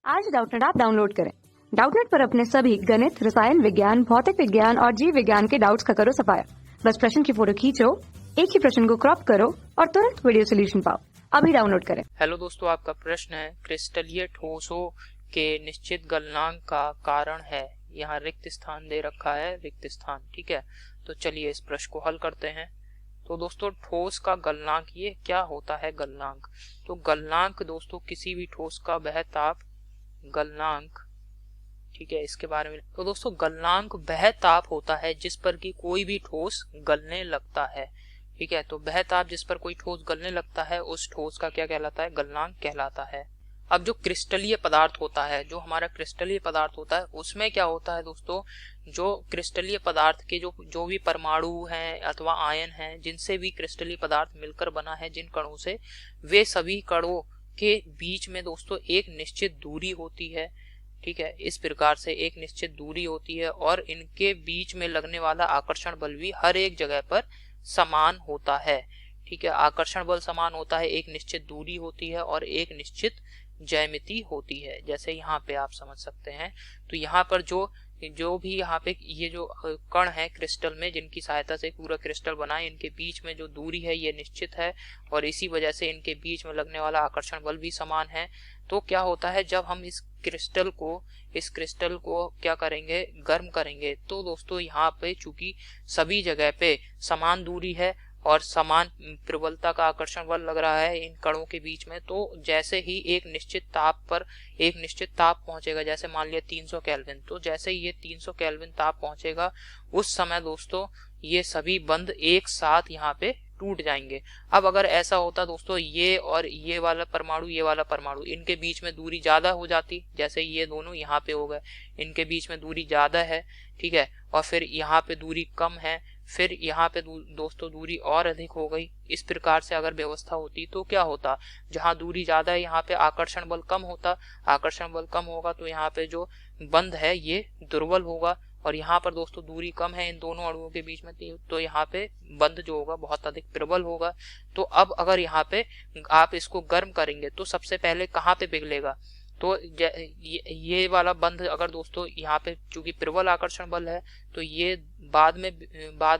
आज Doubtnut app download करें। Doubtnut पर अपने सभी गणित, रसायन विज्ञान, भौतिक विज्ञान और जीव विज्ञान के डाउट्स का करो सफाया। बस प्रश्न की फोटो खींचो, एक ही प्रश्न को क्रॉप करो और तुरंत वीडियो सोल्यूशन पाओ। अभी डाउनलोड करें। हेलो दोस्तों, आपका प्रश्न है क्रिस्टलीय ठोसों के निश्चित गलनांक का कारण है। यहाँ रिक्त स्थान दे रखा है, रिक्त स्थान। ठीक है, तो चलिए इस प्रश्न को हल करते हैं। तो दोस्तों, ठोस का गलनांक, ये क्या होता है गलनांक? तो गलनांक दोस्तों किसी भी ठोस का वह ताप गलनांक, ठीक है, इसके बारे में। तो दोस्तों, गलनांक वह ताप होता है जिस पर कि कोई भी ठोस गलने लगता है। ठीक है, तो वह ताप जिस पर कोई ठोस गलने लगता है उस ठोस का क्या कहलाता है? गलनांक कहलाता है। अब जो क्रिस्टलीय पदार्थ होता है, जो हमारा क्रिस्टलीय पदार्थ होता है, उसमें क्या होता है दोस्तों, जो क्रिस्टलीय पदार्थ के जो भी परमाणु हैं अथवा आयन हैं, जिनसे भी क्रिस्टलीय पदार्थ मिलकर बना है, जिन कणों से, वे सभी कणों के बीच में दोस्तों एक निश्चित दूरी होती है। ठीक है, इस प्रकार से एक निश्चित दूरी होती है और इनके बीच में लगने वाला आकर्षण बल भी हर एक जगह पर समान होता है। ठीक है, आकर्षण बल समान होता है, एक निश्चित दूरी होती है और एक निश्चित ज्यामिति होती है। जैसे यहाँ पे आप समझ सकते हैं, तो यहाँ पर जो भी यहाँ पे ये जो कण है क्रिस्टल में, जिनकी सहायता से पूरा क्रिस्टल बना है, इनके बीच में जो दूरी है ये निश्चित है और इसी वजह से इनके बीच में लगने वाला आकर्षण बल भी समान है। तो क्या होता है, जब हम इस क्रिस्टल को क्या करेंगे, गर्म करेंगे, तो दोस्तों यहाँ पे चूंकि सभी जगह पे समान दूरी है और समान प्रबलता का आकर्षण बल लग रहा है इन कणों के बीच में, तो जैसे ही एक निश्चित ताप पर एक निश्चित ताप पहुंचेगा, जैसे मान लिया 300 केल्विन, तो जैसे ही ये 300 केल्विन ताप पहुंचेगा उस समय दोस्तों ये सभी बंध एक साथ यहाँ पे टूट जाएंगे। अब अगर ऐसा होता दोस्तों, ये और ये वाला परमाणु इनके बीच में दूरी ज्यादा हो जाती, जैसे ये दोनों यहाँ पे हो गए, इनके बीच में दूरी ज्यादा है, ठीक है, और फिर यहाँ पे दूरी कम है, फिर यहाँ पे दोस्तों दूरी और अधिक हो गई। इस प्रकार से अगर व्यवस्था होती तो क्या होता, जहाँ दूरी ज्यादा है यहाँ पे आकर्षण बल कम होता, आकर्षण बल कम होगा तो यहाँ पे जो बंध है ये दुर्बल होगा, और यहाँ पर दोस्तों दूरी कम है इन दोनों अणुओं के बीच में, तो यहाँ पे बंध जो होगा बहुत अधिक प्रबल होगा। तो अब अगर यहाँ पे आप इसको गर्म करेंगे तो सबसे पहले कहाँ पे पिघलेगा? तो ये वाला बंध अगर दोस्तों यहाँ पे चूंकि प्रबल आकर्षण बल है, तो ये बाद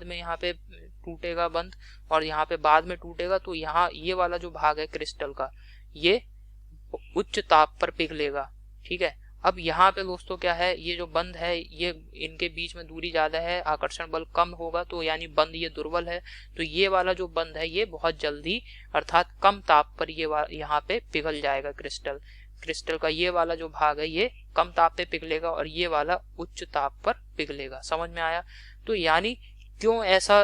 में यहाँ पे टूटेगा बंध और यहाँ पे बाद में टूटेगा, तो यहाँ ये वाला जो भाग है क्रिस्टल का, ये उच्च ताप पर पिघलेगा। ठीक है, अब यहाँ पे दोस्तों क्या है, ये जो बंध है, ये इनके बीच में दूरी ज्यादा है, आकर्षण बल कम होगा, तो यानी बंध ये दुर्बल है, तो ये वाला जो बंध है ये बहुत जल्दी अर्थात कम ताप पर ये यहाँ पे पिघल जाएगा। क्रिस्टल का ये वाला जो भाग है ये कम ताप पे पिघलेगा और ये वाला उच्च ताप पर पिघलेगा। समझ में आया? तो यानी क्यों ऐसा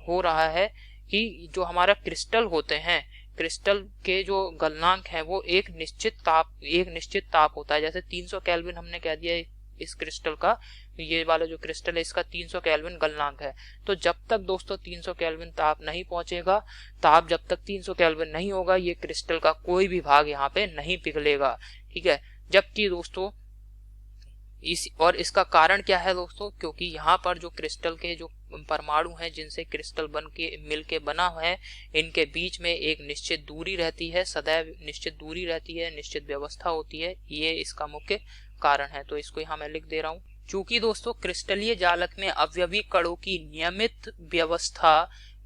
हो रहा है कि जो हमारा क्रिस्टल होते हैं, क्रिस्टल के जो गलनांक है वो एक निश्चित ताप होता है। जैसे 300 केल्विन हमने कह दिया इस क्रिस्टल का, ये वाला जो क्रिस्टल है इसका 300 केल्विन गलनांक है। तो जब तक दोस्तों 300 केल्विन ताप नहीं पहुंचेगा, ताप जब तक 300 केल्विन नहीं होगा, ये क्रिस्टल का कोई भी भाग यहाँ पे नहीं पिघलेगा। ठीक है, जबकि दोस्तों इसका कारण क्या है दोस्तों, क्योंकि यहाँ पर जो क्रिस्टल के जो परमाणु हैं जिनसे क्रिस्टल मिलके बना है, इनके बीच में एक निश्चित दूरी रहती है, सदैव निश्चित दूरी रहती है, निश्चित व्यवस्था होती है, ये इसका मुख्य कारण है। तो इसको यहाँ मैं लिख दे रहा हूँ। चूंकि दोस्तों क्रिस्टलीय जालक में अवयवी कणों की नियमित व्यवस्था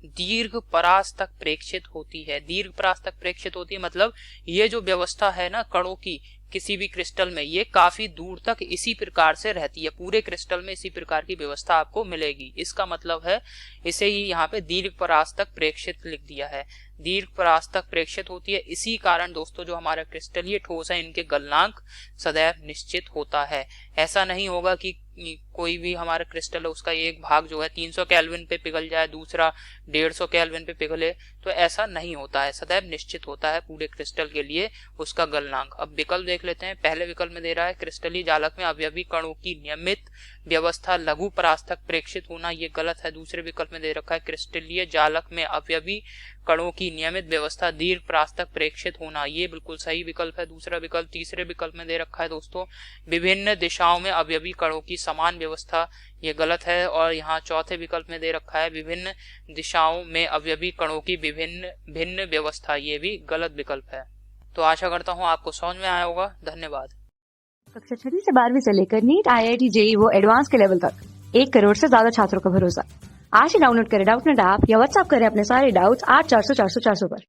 दीर्घ परास तक प्रेक्षित होती है। दीर्घ परास तक प्रेक्षित होती है मतलब ये जो व्यवस्था है ना कणों की किसी भी क्रिस्टल में, ये काफी दूर तक इसी प्रकार से रहती है। पूरे क्रिस्टल में इसी प्रकार की व्यवस्था आपको मिलेगी। इसका मतलब है इसे ही यहाँ पे दीर्घ परास तक प्रेक्षित लिख दिया है। दीर्घ परास तक प्रेक्षित होती है, इसी कारण दोस्तों जो हमारा क्रिस्टलीय ठोस है इनके गलनांक सदैव निश्चित होता है। ऐसा नहीं होगा कि कोई भी हमारा क्रिस्टल है उसका एक भाग जो है 300 केल्विन पे पिघल जाए, दूसरा 150 केल्विन पे पिघले, तो ऐसा नहीं होता है। सदैव निश्चित होता है पूरे क्रिस्टल के लिए उसका गलनांक। अब विकल्प देख लेते हैं। पहले विकल्प में दे रहा है क्रिस्टलीय जालक में अवयवी कणों की नियमित व्यवस्था लघु परास तक प्रेक्षित होना, ये गलत है। दूसरे विकल्प में दे रखा है क्रिस्टलीय जालक में अवयवी कणों की नियमित व्यवस्था दीर्घ परास तक प्रेक्षित होना, ये बिल्कुल सही विकल्प है दूसरा विकल्प। तीसरे विकल्प में दे रखा है दोस्तों विभिन्न दिशाओं में अवयवी कणों की समान व्यवस्था, ये गलत है। और यहाँ चौथे विकल्प में दे रखा है विभिन्न दिशाओं में अवयवी कणों की भिन्न व्यवस्था, ये भी गलत विकल्प है। तो आशा करता हूँ आपको समझ में आया होगा। धन्यवाद। कक्षा 6वीं से 12वीं से लेकर नीट, IIT, JEE वो एडवांस के लेवल तक 1 करोड़ से ज्यादा छात्रों का भरोसा। आज ही डाउनलोड करें डाउटनेट ऐप या व्हाट्सएप करें अपने सारे डाउट्स 8400 400 400 पर।